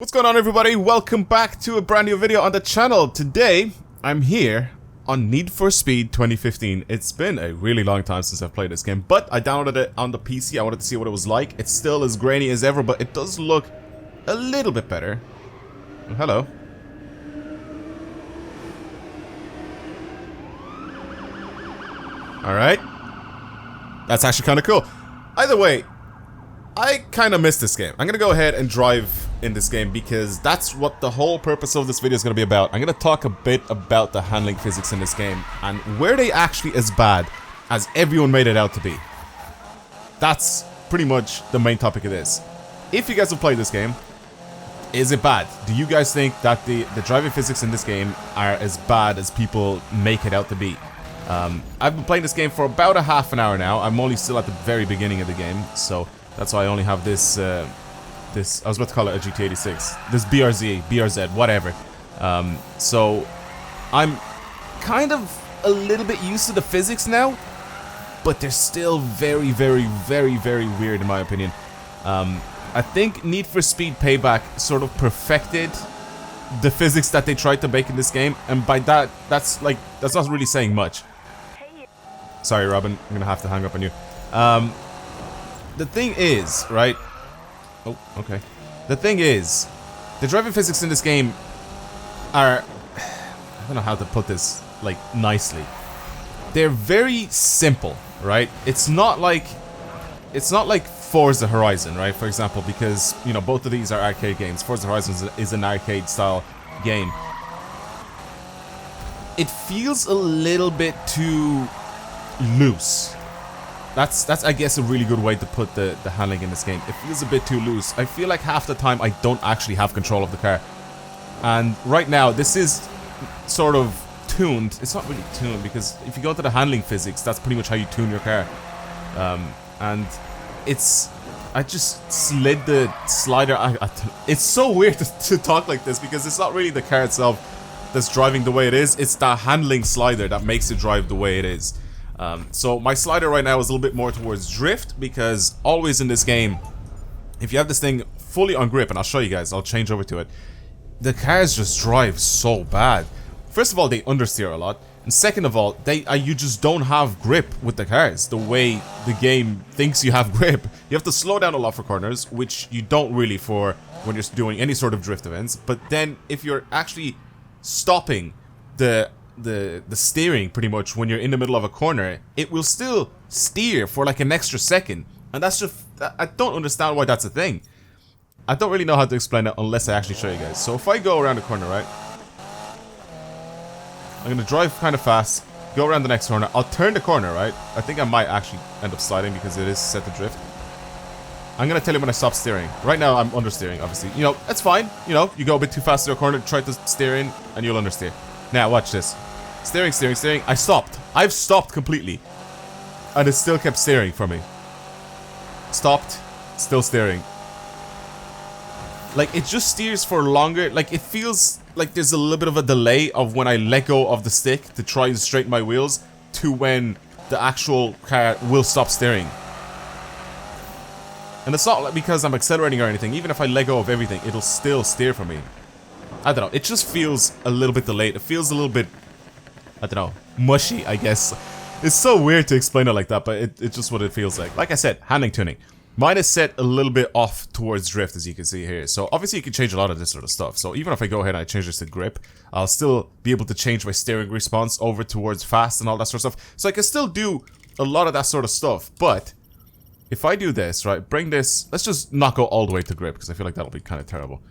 What's going on, everybody? Welcome back to a brand new video on the channel. Today, I'm here on Need for Speed 2015. It's been a really long time since I've played this game, but I downloaded it on the PC. I wanted to see what it was like. It's still as grainy as ever, but it does look a little bit better. Oh, hello. Alright. That's actually kind of cool. Either way, I kind of missed this game. I'm going to go ahead and drive in this game because that's what the whole purpose of this video is going to be about. I'm going to talk a bit about the handling physics in this game and were they actually as bad as everyone made it out to be. That's pretty much the main topic of this. If you guys have played this game, is it bad? Do you guys think that the driving physics in this game are as bad as people make it out to be? I've been playing this game for about a half an hour now. I'm only still at the very beginning of the game, so that's why I only have this, I was about to call it a GT86. This BRZ, whatever. So, I'm kind of a little bit used to the physics now, but they're still very, very, very, very weird in my opinion. I think Need for Speed Payback sort of perfected the physics that they tried to make in this game, and by that, that's not really saying much. Sorry, Robin, I'm gonna have to hang up on you. The thing is, right? Oh, okay. The thing is, the driving physics in this game are, I don't know how to put this, like, nicely. They're very simple, right? It's not like Forza Horizon, right? For example, because, you know, both of these are arcade games. Forza Horizon is an arcade-style game. It feels a little bit too loose. That's I guess a really good way to put the handling in this game. It feels a bit too loose. I feel like half the time I don't actually have control of the car. And right now this is sort of tuned. It's not really tuned because if you go into the handling physics, that's pretty much how you tune your car. And I just slid the slider. It's so weird to talk like this because it's not really the car itself that's driving the way it is. It's the handling slider that makes it drive the way it is. So my slider right now is a little bit more towards drift because always in this game, if you have this thing fully on grip, and I'll show you guys, I'll change over to it, the cars just drive so bad. First of all, they understeer a lot, and second of all, you just don't have grip with the cars the way the game thinks you have grip. You have to slow down a lot for corners, which you don't really for when you're doing any sort of drift events, but then if you're actually stopping the steering pretty much when you're in the middle of a corner, it will still steer for like an extra second, and that's just, I don't understand why that's a thing. I don't really know how to explain it unless I actually show you guys. So if I go around the corner, right, I'm gonna drive kind of fast, go around the next corner, I'll turn the corner, right, I think I might actually end up sliding because it is set to drift. I'm gonna tell you when I stop steering. Right now I'm understeering, obviously, you know, that's fine, you know, you go a bit too fast to a corner, try to steer in and you'll understeer. Now watch this. Steering. I stopped. I've stopped completely. And it still kept steering for me. Stopped. Still steering. Like, it just steers for longer. Like, it feels like there's a little bit of a delay of when I let go of the stick to try and straighten my wheels to when the actual car will stop steering. And it's not like because I'm accelerating or anything. Even if I let go of everything, it'll still steer for me. I don't know. It just feels a little bit delayed. It feels a little bit, I don't know, mushy, I guess. It's so weird to explain it like that, but it's just what it feels like. Like I said, handling tuning. Mine is set a little bit off towards drift, as you can see here. So obviously you can change a lot of this sort of stuff. So even if I go ahead and I change this to grip, I'll still be able to change my steering response over towards fast and all that sort of stuff. So I can still do a lot of that sort of stuff. But if I do this, right, bring this, let's just not go all the way to grip because I feel like that'll be kind of terrible.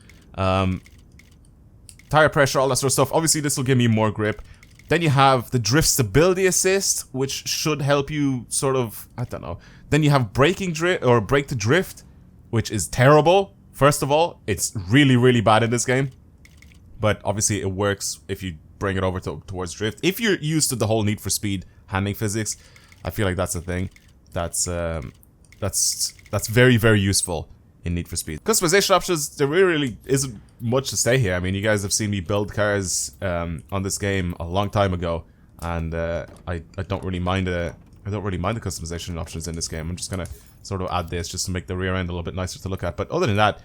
Tire pressure, all that sort of stuff. Obviously this will give me more grip. Then you have the drift stability assist, which should help you sort of, I don't know. Then you have braking drift, or brake to drift, which is terrible. First of all, it's really, really bad in this game. But obviously it works if you bring it over towards drift. If you're used to the whole Need for Speed handling physics, I feel like that's a thing. That's very, very useful in Need for Speed. Customization options, there really isn't much to say here. I mean, you guys have seen me build cars on this game a long time ago, and I don't really mind the customization options in this game. I'm just gonna sort of add this just to make the rear end a little bit nicer to look at. But other than that,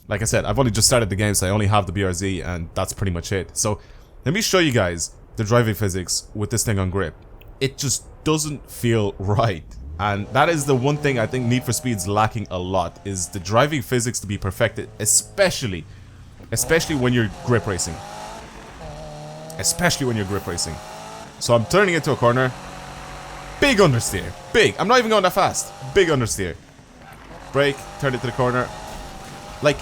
Like I said, I've only just started the game, so I only have the BRZ, and that's pretty much it. So, let me show you guys the driving physics with this thing on grip. It just doesn't feel right. And that is the one thing I think Need for Speed's lacking a lot, is the driving physics to be perfected, especially when you're grip racing. Especially when you're grip racing. So I'm turning into a corner. Big understeer. Big. I'm not even going that fast. Big understeer. Brake. Turn it to the corner. Like,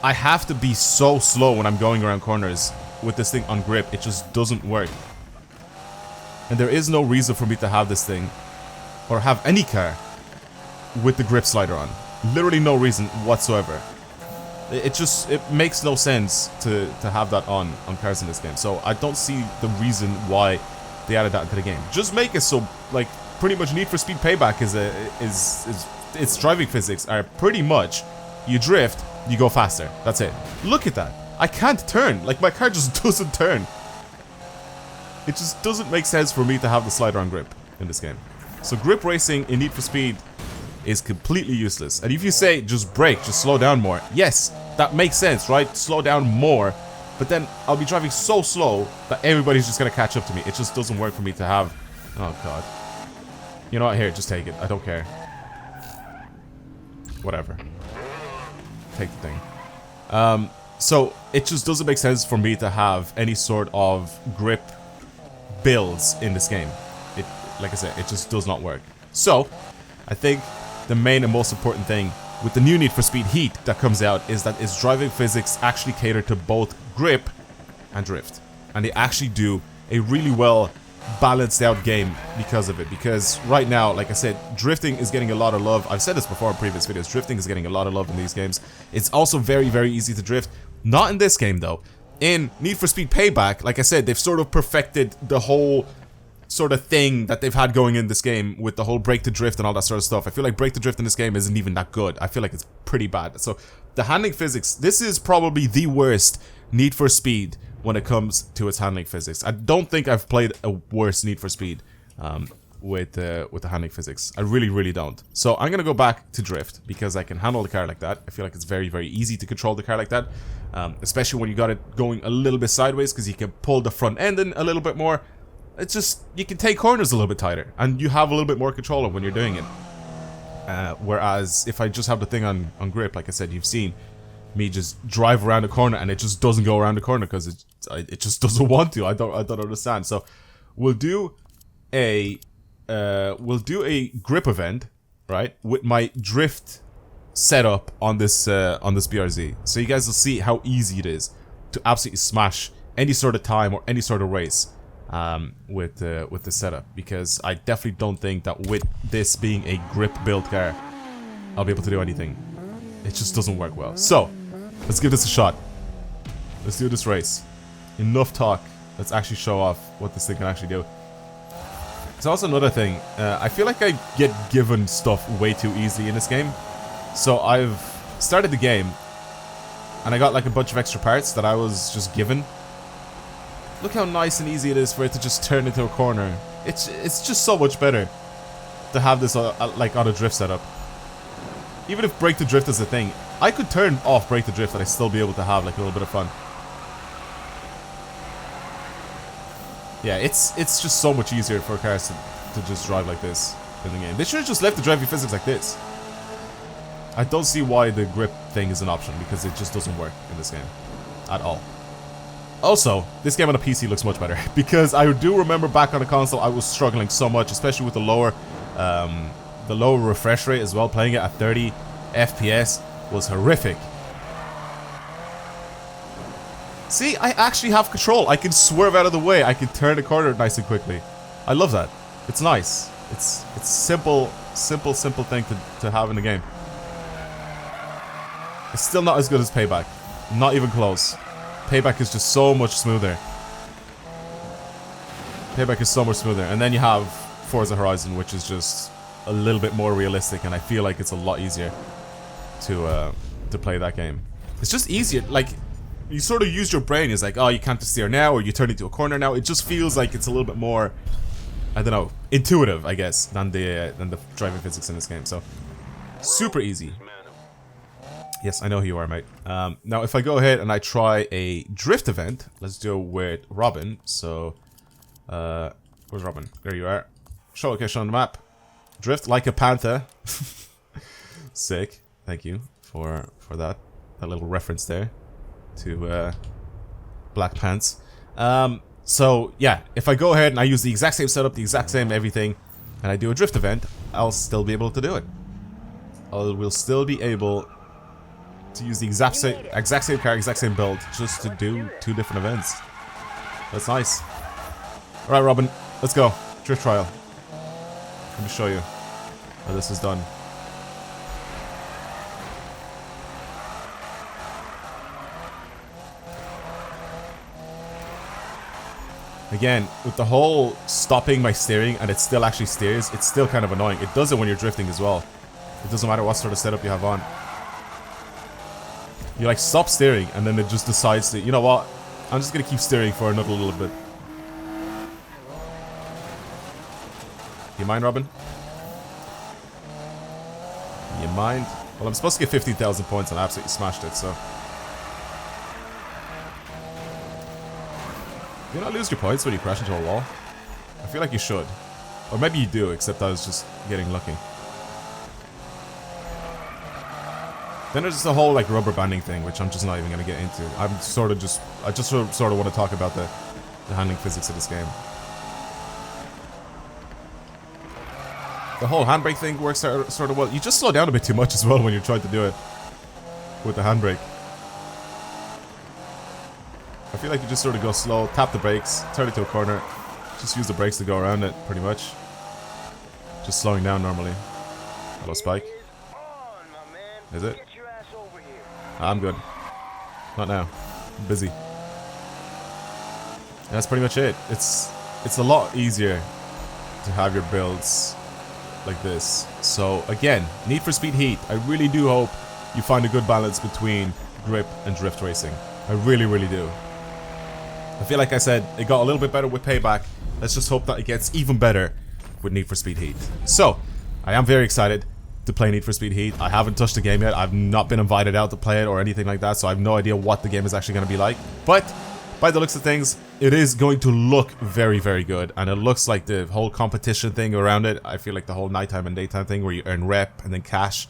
I have to be so slow when I'm going around corners with this thing on grip. It just doesn't work. And there is no reason for me to have this thing, or have any car, with the grip slider on. Literally no reason whatsoever. It makes no sense to have that on cars in this game. So I don't see the reason why they added that into the game. Just make it so, like, pretty much Need for Speed Payback is its driving physics are pretty much, you drift, you go faster. That's it. Look at that. I can't turn. Like, my car just doesn't turn. It just doesn't make sense for me to have the slider on grip in this game. So grip racing in Need for Speed is completely useless. And if you say, just brake, just slow down more. Yes, that makes sense, right? Slow down more. But then I'll be driving so slow that everybody's just going to catch up to me. It just doesn't work for me to have... Oh, God. You know what? Here, just take it. I don't care. Whatever. Take the thing. So, it just doesn't make sense for me to have any sort of grip builds in this game. Like I said, it just does not work. So, I think the main and most important thing with the new Need for Speed Heat that comes out is that its driving physics actually cater to both grip and drift. And they actually do a really well balanced out game because of it. Because right now, like I said, drifting is getting a lot of love. I've said this before in previous videos. Drifting is getting a lot of love in these games. It's also very, very easy to drift. Not in this game, though. In Need for Speed Payback, like I said, they've sort of perfected the whole sort of thing that they've had going in this game with the whole brake to drift and all that sort of stuff. I feel like brake to drift in this game isn't even that good. I feel like it's pretty bad. So the handling physics, this is probably the worst Need for Speed when it comes to its handling physics. I don't think I've played a worse Need for Speed with the handling physics. I really, really don't. So I'm gonna go back to drift because I can handle the car like that. I feel like it's very, very easy to control the car like that, especially when you got it going a little bit sideways because you can pull the front end in a little bit more. It's just, you can take corners a little bit tighter, and you have a little bit more control of when you're doing it. Whereas, if I just have the thing on grip, like I said, you've seen me just drive around the corner, and it just doesn't go around the corner, because it just doesn't want to. I don't understand. So, we'll do a grip event, right, with my drift setup on this BRZ. So you guys will see how easy it is to absolutely smash any sort of time or any sort of race. With the setup, because I definitely don't think that with this being a grip build car, I'll be able to do anything. It just doesn't work well. So, let's give this a shot. Let's do this race. Enough talk. Let's actually show off what this thing can actually do. There's also another thing. I feel like I get given stuff way too easily in this game. So I've started the game, and I got like a bunch of extra parts that I was just given. Look how nice and easy it is for it to just turn into a corner. It's just so much better to have this like on a drift setup. Even if brake to drift is a thing, I could turn off brake to drift and I'd still be able to have like a little bit of fun. Yeah, it's just so much easier for cars to just drive like this in the game. They should have just left the driving physics like this. I don't see why the grip thing is an option, because it just doesn't work in this game at all. Also, this game on a PC looks much better, because I do remember back on the console I was struggling so much, especially with the lower refresh rate as well. Playing it at 30 FPS was horrific. See, I actually have control. I can swerve out of the way. I can turn the corner nice and quickly. I love that. It's nice. It's simple thing to have in the game. It's still not as good as Payback. Not even close. Payback is just so much smoother. Payback is so much smoother. And then you have Forza Horizon, which is just a little bit more realistic, and I feel like it's a lot easier to play that game. It's just easier. Like, you sort of use your brain. It's like, oh, you can't steer now, or you turn into a corner now. It just feels like it's a little bit more, I don't know, intuitive, I guess, than the driving physics in this game. So, super easy. Yes, I know who you are, mate. Now, if I go ahead and I try a drift event, let's do it with Robin. So, where's Robin? There you are. Show location on the map. Drift like a panther. Sick. Thank you for that little reference there to Black Pants. So yeah, if I go ahead and I use the exact same setup, the exact same everything, and I do a drift event, I'll still be able to do it. We'll still be able to use the exact same car, exact same build, just to do 2 different events. That's nice. All right, Robin, let's go. Drift trial. Let me show you how this is done. Again, with the whole stopping my steering and it still actually steers, it's still kind of annoying. It does it when you're drifting as well. It doesn't matter what sort of setup you have on. You like stop steering and then it just decides to, you know what, I'm just gonna keep steering for another little bit. You mind, Robin? You mind? Well, I'm supposed to get 15,000 points and I absolutely smashed it, so. Do you not lose your points when you crash into a wall? I feel like you should. Or maybe you do, except I was just getting lucky. Then there's the whole like rubber banding thing, which I'm just not even gonna get into. I just sort of want to talk about the handling physics of this game. The whole handbrake thing works sort of well. You just slow down a bit too much as well when you're trying to do it with the handbrake. I feel like you just sort of go slow, tap the brakes, turn it to a corner, just use the brakes to go around it, pretty much. Just slowing down normally. Hello, Spike. Is it? I'm good. Not now. I'm busy. And that's pretty much it. It's a lot easier to have your builds like this. So again, Need for Speed Heat. I really do hope you find a good balance between grip and drift racing. I really, really do. I feel like I said, it got a little bit better with Payback. Let's just hope that it gets even better with Need for Speed Heat. So, I am very excited to play Need for Speed Heat. I haven't touched the game yet. I've not been invited out to play it or anything like that, so I have no idea what the game is actually going to be like. But, by the looks of things, it is going to look very, very good. And it looks like the whole competition thing around it, I feel like the whole nighttime and daytime thing where you earn rep and then cash.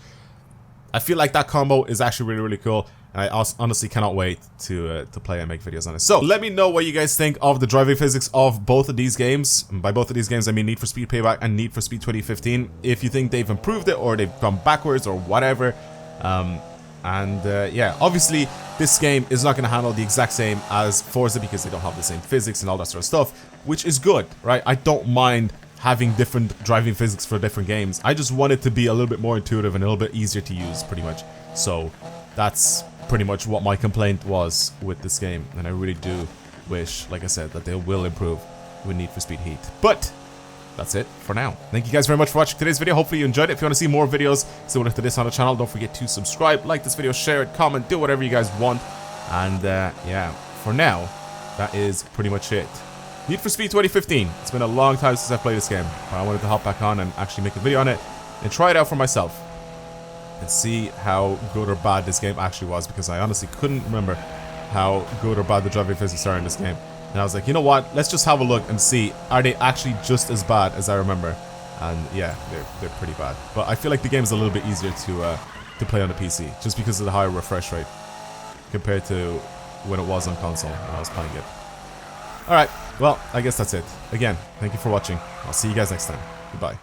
I feel like that combo is actually really, really cool. And I honestly cannot wait to play and make videos on it. So, let me know what you guys think of the driving physics of both of these games. And by both of these games, I mean Need for Speed Payback and Need for Speed 2015. If you think they've improved it or they've gone backwards or whatever. Yeah, obviously, this game is not going to handle the exact same as Forza because they don't have the same physics and all that sort of stuff, which is good, right? I don't mind having different driving physics for different games. I just want it to be a little bit more intuitive and a little bit easier to use, pretty much. So, that's pretty much what my complaint was with this game, and I really do wish, like I said, that they will improve with Need for Speed Heat. But that's it for now. Thank you guys very much for watching today's video. Hopefully you enjoyed it. If you want to see more videos similar to this on the channel, don't forget to subscribe, like this video, share it, comment, do whatever you guys want. And yeah, for now, that is pretty much it. Need for Speed 2015. It's been a long time since I played this game, but I wanted to hop back on and actually make a video on it and try it out for myself and see how good or bad this game actually was, because I honestly couldn't remember how good or bad the driving physics are in this game. And I was like, you know what, let's just have a look and see, are they actually just as bad as I remember? And yeah, they're pretty bad. But I feel like the game is a little bit easier to play on the PC, just because of the higher refresh rate compared to when it was on console when I was playing it. Alright, well, I guess that's it. Again, thank you for watching. I'll see you guys next time. Goodbye.